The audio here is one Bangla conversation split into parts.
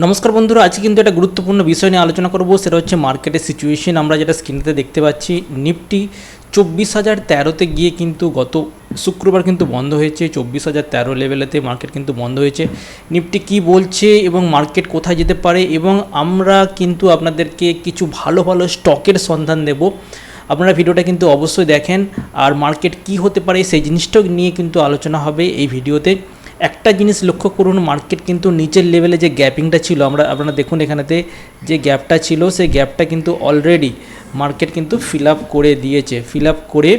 নমস্কার বন্ধুরা, আজকে কিন্তু একটা গুরুত্বপূর্ণ বিষয় নিয়ে আলোচনা করব। সেটা হচ্ছে মার্কেটের সিচুয়েশন। আমরা যেটা স্ক্রিনেতে দেখতে পাচ্ছি, নিফটি 24,013-তে গিয়ে কিন্তু গত শুক্রবার কিন্তু বন্ধ হয়েছে। 24,013 লেভেলেতে মার্কেট কিন্তু বন্ধ হয়েছে। নিফটি কি বলছে এবং মার্কেট কোথায় যেতে পারে, এবং আমরা কিন্তু আপনাদেরকে কিছু ভালো ভালো স্টকের সন্ধান দেব। আপনারা ভিডিওটা কিন্তু অবশ্যই দেখেন, আর মার্কেট কি হতে পারে সেই জিনিসটাও নিয়ে কিন্তু আলোচনা হবে এই ভিডিওতে। একটা জিনিস লক্ষ্য করুন, মার্কেট কিন্তু নিচের লেভেলে যে গ্যাপিংটা ছিল, আপনারা দেখুন এখানেতে যে গ্যাপটা ছিল, সেই গ্যাপটা কিন্তু অলরেডি মার্কেট কিন্তু ফিল আপ করে দিয়েছে। ফিল আপ করে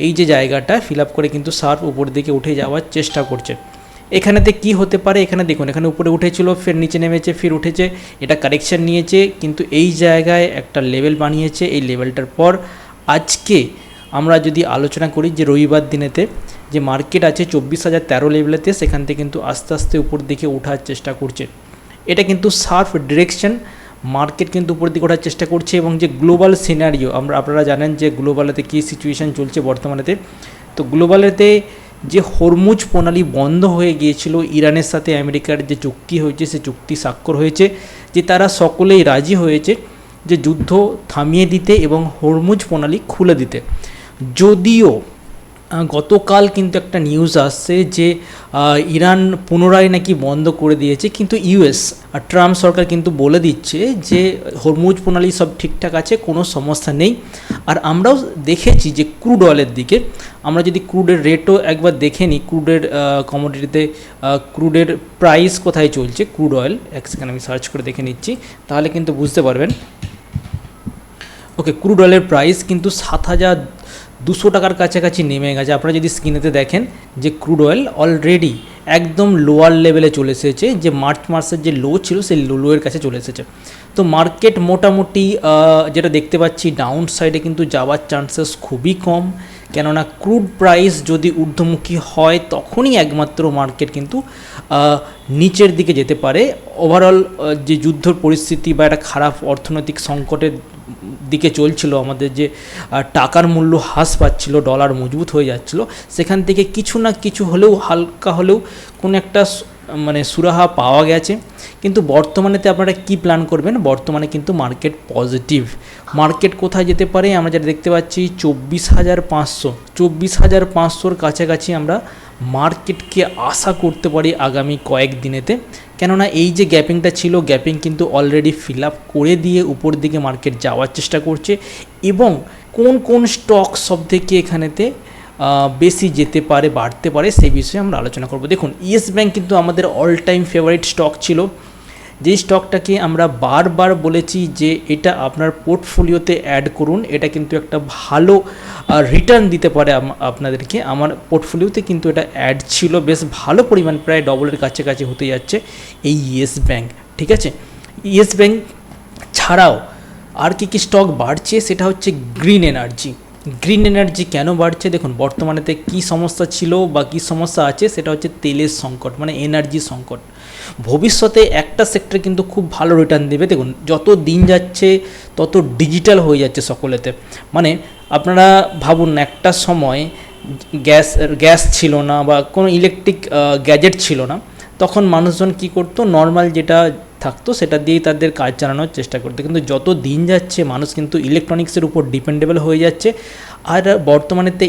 এই যে জায়গাটা ফিল আপ করে কিন্তু শার্প উপর দিকে উঠে যাওয়ার চেষ্টা করছে। এখানেতে কি হতে পারে, এখানে দেখুন, এখানে উপরে উঠেছিল, ফের নিচে নেমেছে, ফির উঠেছে, এটা কারেকশান নিয়েছে, কিন্তু এই জায়গায় একটা লেভেল বানিয়েছে। এই লেভেলটার পর আজকে আমরা যদি আলোচনা করি যে রবিবার দিনেতে যে মার্কেট আছে 24,013 লেভেলেতে, সেখান থেকে কিন্তু আস্তে আস্তে উপর দিকে ওঠার চেষ্টা করছে। এটা কিন্তু শার্প ডিরেকশন, মার্কেট কিন্তু উপর দিকে ওঠার চেষ্টা করছে। এবং যে গ্লোবাল সিনারিও, আপনারা জানেন যে গ্লোবালেতে কী সিচুয়েশান চলছে বর্তমানেতে। তো গ্লোবালেতে যে হরমুজ প্রণালী বন্ধ হয়ে গিয়েছিল, ইরানের সাথে আমেরিকার যে চুক্তি হয়েছে, সে চুক্তি স্বাক্ষর হয়েছে যে তারা সকলেই রাজি হয়েছে যে যুদ্ধ থামিয়ে দিতে এবং হরমুজ প্রণালী খুলে দিতে। যদিও গতকাল কিন্তু একটা নিউজ আসছে যে ইরান পুনরায় নাকি বন্ধ করে দিয়েছে, কিন্তু ইউএস আর ট্রাম্প সরকার কিন্তু বলে দিচ্ছে যে হরমুজ প্রণালী সব ঠিকঠাক আছে, কোনো সমস্যা নেই। আর আমরাও দেখেছি যে ক্রুড অয়েলের দিকে, আমরা যদি ক্রুডের রেটও একবার দেখে নিই, ক্রুডের কমোডিটিতে ক্রুডের প্রাইস কোথায় চলছে, ক্রুড অয়েল, এক সেকেন্ড আমি সার্চ করে দেখে নিচ্ছি, তাহলে কিন্তু বুঝতে পারবেন। ওকে, ক্রুড অয়েলের প্রাইস কিন্তু 7,200 টাকার কাছাকাছি নেমে গেছে। আপনারা যদি স্ক্রিনেতে দেখেন যে ক্রুড অয়েল অলরেডি একদম লোয়ার লেভেলে চলে এসেছে, যে মার্চ মাসের যে লো ছিল সেই লোয়ের কাছে চলে এসেছে। তো মার্কেট মোটামুটি যেটা দেখতে পাচ্ছি, ডাউন সাইডে কিন্তু যাওয়ার চান্সেস খুবই কম, কেননা ক্রুড প্রাইস যদি ঊর্ধ্বমুখী হয় তখনই একমাত্র মার্কেট কিন্তু নিচের দিকে যেতে পারে। ওভারঅল যে যুদ্ধর পরিস্থিতি বা একটা খারাপ অর্থনৈতিক সংকটের দিকে চলছিল, আমাদের যে টাকার মূল্য হ্রাস পাচ্ছিল, ডলার মজবুত হয়ে যাচ্ছিল, সেখান থেকে কিছু না কিছু হলেও, হালকা হলেও কোনো একটা সুরাহা পাওয়া গেছে। কিন্তু বর্তমানেতে আপনারা কি প্ল্যান করবেন? বর্তমানে কিন্তু মার্কেট পজিটিভ। মার্কেট কোথায় যেতে পারে আমরা যেটা দেখতে পাচ্ছি, 24,500 কাছাকাছি আমরা মার্কেটকে আশা করতে পারি আগামী কয়েক দিনেতে। কেননা এই যে গ্যাপিংটা ছিল, গ্যাপিং কিন্তু অলরেডি ফিল আপ করে দিয়ে উপর দিকে মার্কেট যাওয়ার চেষ্টা করছে। এবং কোন কোন স্টক সব থেকে এখানেতে বেশি যেতে পারে, বাড়তে পারে, সেই বিষয়ে আমরা আলোচনা করব। দেখুন, ইয়েস ব্যাঙ্ক কিন্তু আমাদের অল টাইম ফেভারিট স্টক ছিল, যেই স্টকটাকে আমরা বারবার বলেছি যে এটা আপনার পোর্টফোলিওতে অ্যাড করুন, এটা কিন্তু একটা ভালো রিটার্ন দিতে পারে আপনাদেরকে। আমার পোর্টফোলিওতে কিন্তু এটা অ্যাড ছিল বেশ ভালো পরিমাণ, প্রায় ডবলের কাছাকাছি হতে যাচ্ছে এই ইয়েস ব্যাঙ্ক। ঠিক আছে, ইয়েস ব্যাঙ্ক ছাড়াও আর কি স্টক বাড়ছে, সেটা হচ্ছে গ্রিন এনার্জি। গ্রিন এনার্জি কেন বাড়ছে? দেখুন, বর্তমানেতে কি সমস্যা ছিল বা কী সমস্যা আছে, সেটা হচ্ছে তেলের সংকট, মানে এনার্জি সংকট। ভবিষ্যতে একটা সেক্টর কিন্তু খুব ভালো রিটার্ন দেবে। দেখুন, যত দিন যাচ্ছে তত ডিজিটাল হয়ে যাচ্ছে সকলেতে। মানে আপনারা ভাবুন, একটা সময় গ্যাস ছিল না বা কোনো ইলেকট্রিক গ্যাজেট ছিল না, তখন মানুষজন কি করতো, নর্মাল যেটা থাকতো সেটা দিয়েই তাদের কাজ চালানোর চেষ্টা করতো। কিন্তু যত দিন যাচ্ছে মানুষ কিন্তু ইলেকট্রনিক্সের উপর ডিপেন্ডেবল হয়ে যাচ্ছে। আর বর্তমানেতে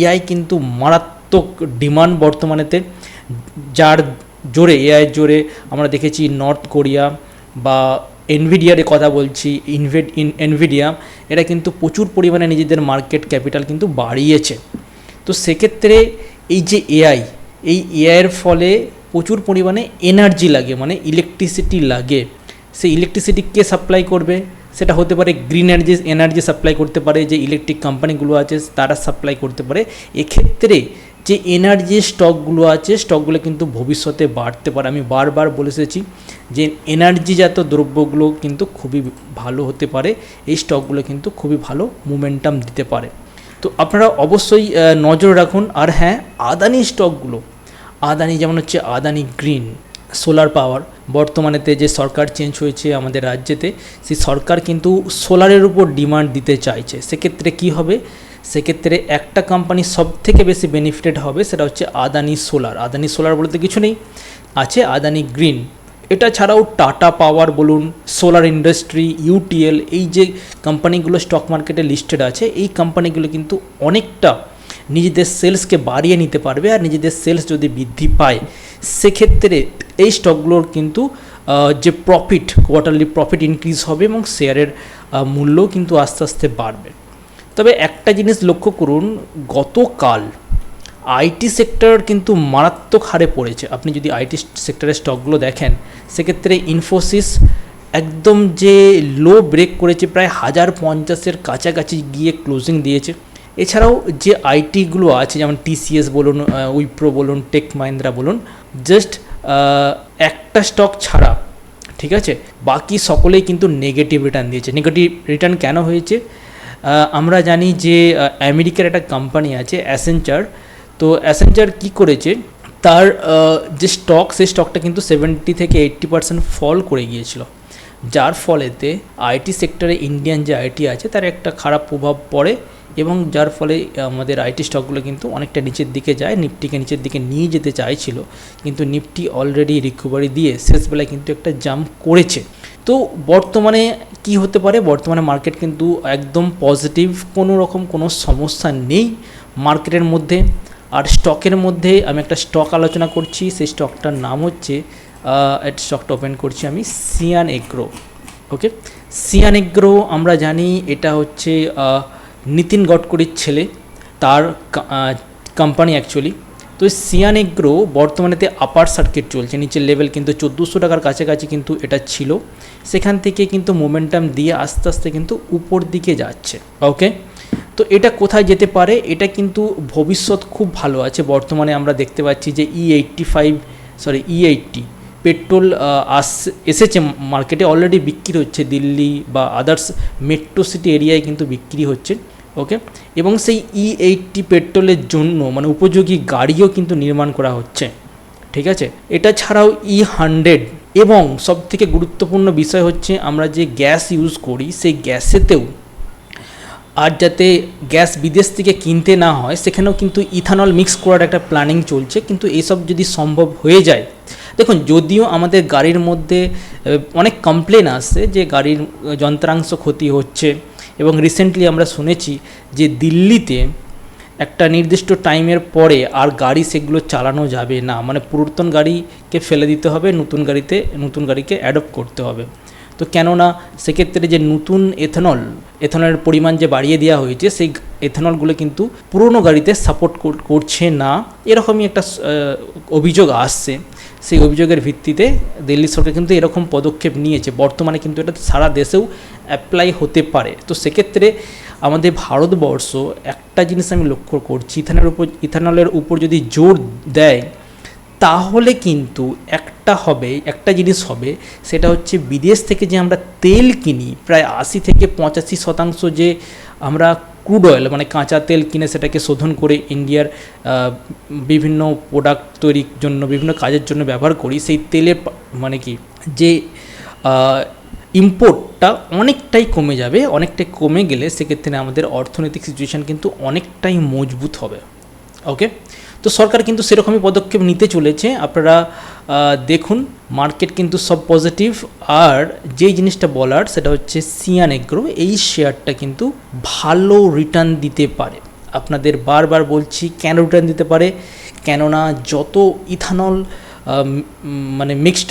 এআই কিন্তু মারাত্মক ডিমান্ড বর্তমানেতে, যার জোরে, এআইয়ের জোরে আমরা দেখেছি নর্থ কোরিয়া বা এনভিডিয়ার কথা বলছি, এনভিডিয়া, এরা কিন্তু প্রচুর পরিমাণে নিজেদের মার্কেট ক্যাপিটাল কিন্তু বাড়িয়েছে। তো সেক্ষেত্রে এই যে এই এআইয়ের ফলে প্রচুর পরিমাণে এনার্জি লাগে, মানে ইলেকট্রিসিটি লাগে। সেই ইলেকট্রিসিটি কে সাপ্লাই করবে? সেটা হতে পারে গ্রিন এনার্জি সাপ্লাই করতে পারে, যে ইলেকট্রিক কোম্পানিগুলো আছে তারা সাপ্লাই করতে পারে। এক্ষেত্রে যে এনার্জি স্টকগুলো আছে, স্টকগুলো কিন্তু ভবিষ্যতে বাড়তে পারে। আমি বারবার বলে এসেছি যে এনার্জিজাত দ্রব্যগুলো কিন্তু খুবই ভালো হতে পারে, এই স্টকগুলো কিন্তু খুবই ভালো মোমেন্টাম দিতে পারে। তো আপনারা অবশ্যই নজর রাখুন। আর হ্যাঁ, আদানি স্টকগুলো, আদানি যেমন হচ্ছে আদানি গ্রিন, সোলার পাওয়ার, বর্তমানেতে যে সরকার চেঞ্জ হয়েছে আমাদের রাজ্যেতে, সেই সরকার কিন্তু সোলারের উপর ডিমান্ড দিতে চাইছে। সেক্ষেত্রে কি হবে? সেক্ষেত্রে একটা কোম্পানি সব থেকে বেশি বেনিফিটেড হবে, সেটা হচ্ছে আদানি সোলার। আদানি সোলার বলতে কিছু নেই, আছে আদানি গ্রিন। এটা ছাড়াও টাটা পাওয়ার বলুন, সোলার ইন্ডাস্ট্রি, ইউটিএল, এই যে কোম্পানিগুলো স্টক মার্কেটে লিস্টেড আছে, এই কোম্পানিগুলো কিন্তু অনেকটা নিজেদের সেলসকে বাড়িয়ে নিতে পারবে। আর নিজেদের সেলস যদি বৃদ্ধি পায় সেক্ষেত্রে এই স্টকগুলোর কিন্তু যে প্রফিট, কোয়ার্টারলি প্রফিট ইনক্রিজ হবে এবং শেয়ারের মূল্যও কিন্তু আস্তে আস্তে বাড়বে। তবে একটা জিনিস লক্ষ্য করুন, গতকাল আইটি সেক্টর কিন্তু মারাত্মক হারে পড়েছে। আপনি যদি আইটি সেক্টরের স্টকগুলো দেখেন সেক্ষেত্রে ইনফোসিস একদম যে লো ব্রেক করেছে, প্রায় 1050-এর কাছাকাছি গিয়ে ক্লোজিং দিয়েছে। এছাড়াও যে আইটিগুলো আছে যেমন টিসিএস বলুন, উইপ্রো বলুন, টেক মাহিন্দ্রা বলুন, জাস্ট একটা স্টক ছাড়া, ঠিক আছে, বাকি সকলেই কিন্তু নেগেটিভ রিটার্ন দিয়েছে। নেগেটিভ রিটার্ন কেন হয়েছে? আমরা জানি যে আমেরিকার একটা কোম্পানি আছে অ্যাসেঞ্চার, তো অ্যাসেঞ্চার কী করেছে, তার যে স্টক, সেই স্টকটা কিন্তু 70 থেকে 80% ফল করে গিয়েছিল, যার ফলেতে আইটি সেক্টরে ইন্ডিয়ান যে আইটি আছে তার একটা খারাপ প্রভাব পড়ে এবং যার ফলে আমাদের আইটি স্টকগুলো কিন্তু অনেকটা নিচের দিকে যায়। নিফটিকে নিচের দিকে নিয়ে যেতে চাইছিল, কিন্তু নিফটি অলরেডি রিকভারি দিয়ে শেষবেলায় কিন্তু একটা জাম্প করেছে। তো বর্তমানে কি হতে পারে, বর্তমানে মার্কেট কিন্তু একদম পজিটিভ, কোনো রকম কোনো সমস্যা নেই মার্কেটের মধ্যে। আর স্টকের মধ্যে আমি একটা স্টক আলোচনা করছি, সেই স্টকটার নাম হচ্ছে, স্টকটা ওপেন করছি আমি, সিয়ান এগ্রো। ওকে, সিয়ান এগ্রো আমরা জানি এটা হচ্ছে নিতিন গডকরির ছেলে, তার কোম্পানি অ্যাকচুয়ালি। তো সিয়ান এগ্রো বর্তমানেতে আপার সার্কিট চলছে, নিচের লেভেল কিন্তু 1400 টাকার কাছাকাছি কিন্তু এটা ছিল, সেখান থেকে কিন্তু মোমেন্টাম দিয়ে আস্তে আস্তে কিন্তু উপর দিকে যাচ্ছে। ওকে, তো এটা কোথায় যেতে পারে, এটা কিন্তু ভবিষ্যৎ খুব ভালো আছে। বর্তমানে আমরা দেখতে পাচ্ছি যে E80 পেট্রোল এসেছে মার্কেটে, অলরেডি বিক্রি হচ্ছে, দিল্লি বা আদার্স মেট্রো সিটি এরিয়ায় কিন্তু বিক্রি হচ্ছে। ওকে, এবং সেই E80 পেট্রোলের জন্য মানে উপযোগী গাড়িও কিন্তু নির্মাণ করা হচ্ছে, ঠিক আছে। এটা ছাড়াও E100 এবং সবথেকে গুরুত্বপূর্ণ বিষয় হচ্ছে আমরা যে গ্যাস ইউজ করি সেই গ্যাসেতেও আর যাতে গ্যাস বিদেশ থেকে কিনতে না হয় সেখানেও কিন্তু ইথানল মিক্স করার একটা প্ল্যানিং চলছে। কিন্তু এসব যদি সম্ভব হয়ে যায়, দেখুন যদিও আমাদের গাড়ির মধ্যে অনেক কমপ্লেন আসছে যে গাড়ির যন্ত্রাংশ ক্ষতি হচ্ছে, এবং রিসেন্টলি আমরা শুনেছি যে দিল্লিতে একটা নির্দিষ্ট টাইমের পরে আর গাড়ি সেগুলো চালানো যাবে না, মানে পুরাতন গাড়িকে ফেলে দিতে হবে, নতুন গাড়িকে অ্যাডপ্ট করতে হবে। তো কেননা সেক্ষেত্রে যে নতুন এথনলের পরিমাণ যে বাড়িয়ে দেওয়া হয়েছে, সেই এথনলগুলো কিন্তু পুরনো গাড়িতে সাপোর্ট করছে না, এরকমই একটা অভিযোগ আসছে। সেই অভিযোগের ভিত্তিতে দিল্লি সরকার কিন্তু এরকম পদক্ষেপ নিয়েছে। বর্তমানে কিন্তু এটা সারা দেশেও অ্যাপ্লাই হতে পারে। তো সেক্ষেত্রে আমাদের ভারতবর্ষ একটা জিনিস আমি লক্ষ্য করছি, ইথানলের উপর যদি জোর দেয় তাহলে কিন্তু একটা জিনিস হবে, সেটা হচ্ছে বিদেশ থেকে যে আমরা তেল কিনি প্রায় 80 থেকে 85% যে আমরা ক্রুড অয়েল মানে কাঁচা তেল কিনে সেটাকে শোধন করে ইন্ডিয়ার বিভিন্ন প্রোডাক্ট তৈরির জন্য, বিভিন্ন কাজের জন্য ব্যবহার করি, সেই তেলের মানে কি যে ইম্পোর্টটা অনেকটাই কমে যাবে। অনেকটাই কমে গেলে সেক্ষেত্রে আমাদের অর্থনৈতিক সিচুয়েশান কিন্তু অনেকটাই মজবুত হবে। ওকে, তো সরকার কিন্তু সেরকমই পদক্ষেপ নিতে চলেছে। আপনারা দেখুন মার্কেট কিন্তু সব পজিটিভ। আর যেই জিনিসটা বলার সেটা হচ্ছে সিয়ান এগ্রো, এই শেয়ারটা কিন্তু ভালো রিটার্ন দিতে পারে। আপনাদের বারবার বলছি কেন রিটার্ন দিতে পারে, কেননা যত ইথানল মানে মিক্সড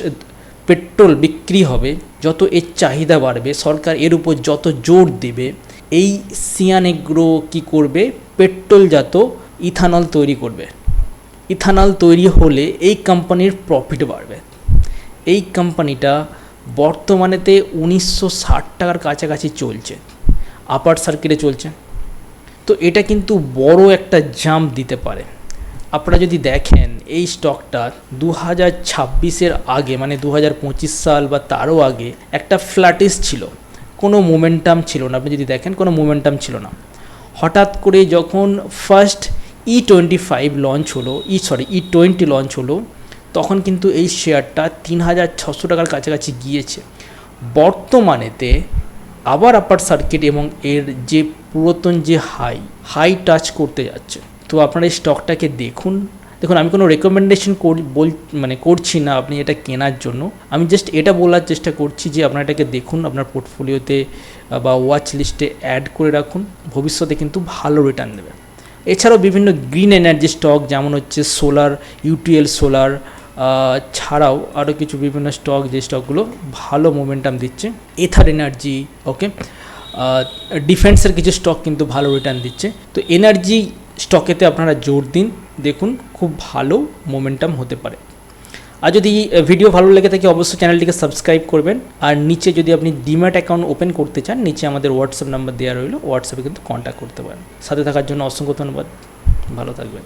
পেট্রোল বিক্রি হবে, যত এর চাহিদা বাড়বে, সরকার এর উপর যত জোর দেবে, এই সিয়ান এগ্রো কী করবে, পেট্রোলজাত ইথানল তৈরি করবে। ইথানল তৈরি হলে এই কোম্পানির প্রফিট বাড়বে। এই কোম্পানিটা বর্তমানেতে 1960 টাকার কাছাকাছি চলছে, আপার সার্কিটে চলছে। তো এটা কিন্তু বড় একটা জাম্প দিতে পারে। আপনারা যদি দেখেন এই স্টকটা 2026-এর আগে মানে 2025 সাল বা তারও আগে একটা ফ্ল্যাটিস ছিল, কোনো মোমেন্টাম ছিল না। আপনি যদি দেখেন কোনো মোমেন্টাম ছিল না। হঠাৎ করে যখন ফার্স্ট E20 লঞ্চ হলো তখন কিন্তু এই শেয়ারটা 3600 টাকার কাছাকাছি গিয়েছে। বর্তমানেতে আবার আপার সার্কিট এবং এর যে পুরাতন যে হাই টাচ করতে যাচ্ছে। তো আপনারা এই স্টকটাকে দেখুন, দেখুন, আমি কোনো রেকমেন্ডেশন করছি না আপনি এটা কেনার জন্য। আমি জাস্ট এটা বলার চেষ্টা করছি যে আপনারা এটাকে দেখুন, আপনার পোর্টফোলিওতে বা ওয়াচ লিস্টে অ্যাড করে রাখুন, ভবিষ্যতে কিন্তু ভালো রিটার্ন দেবে। এছাড়াও বিভিন্ন গ্রিন এনার্জি স্টক যেমন হচ্ছে সোলার, ইউটিএল সোলার ছাড়াও আরও কিছু বিভিন্ন স্টক, যে স্টকগুলো ভালো মোমেন্টাম দিচ্ছে, এথার এনার্জি, ওকে, ডিফেন্সের কিছু স্টক কিন্তু ভালো রিটার্ন দিচ্ছে। তো এনার্জি স্টকেতে আপনারা জোর দিন, দেখুন খুব ভালো মোমেন্টাম হতে পারে। আর যদি ভিডিও ভালো লেগে থাকে অবশ্যই চ্যানেলটিকে সাবস্ক্রাইব করবেন। আর নিচে যদি আপনি ডিম্যাট অ্যাকাউন্ট ওপেন করতে চান, নিচে আমাদের হোয়াটসঅ্যাপ নাম্বার দেওয়া রইল, হোয়াটসঅ্যাপে কিন্তু কন্ট্যাক্ট করতে পারেন। সাথে থাকার জন্য অসংখ্য ধন্যবাদ, ভালো থাকবেন।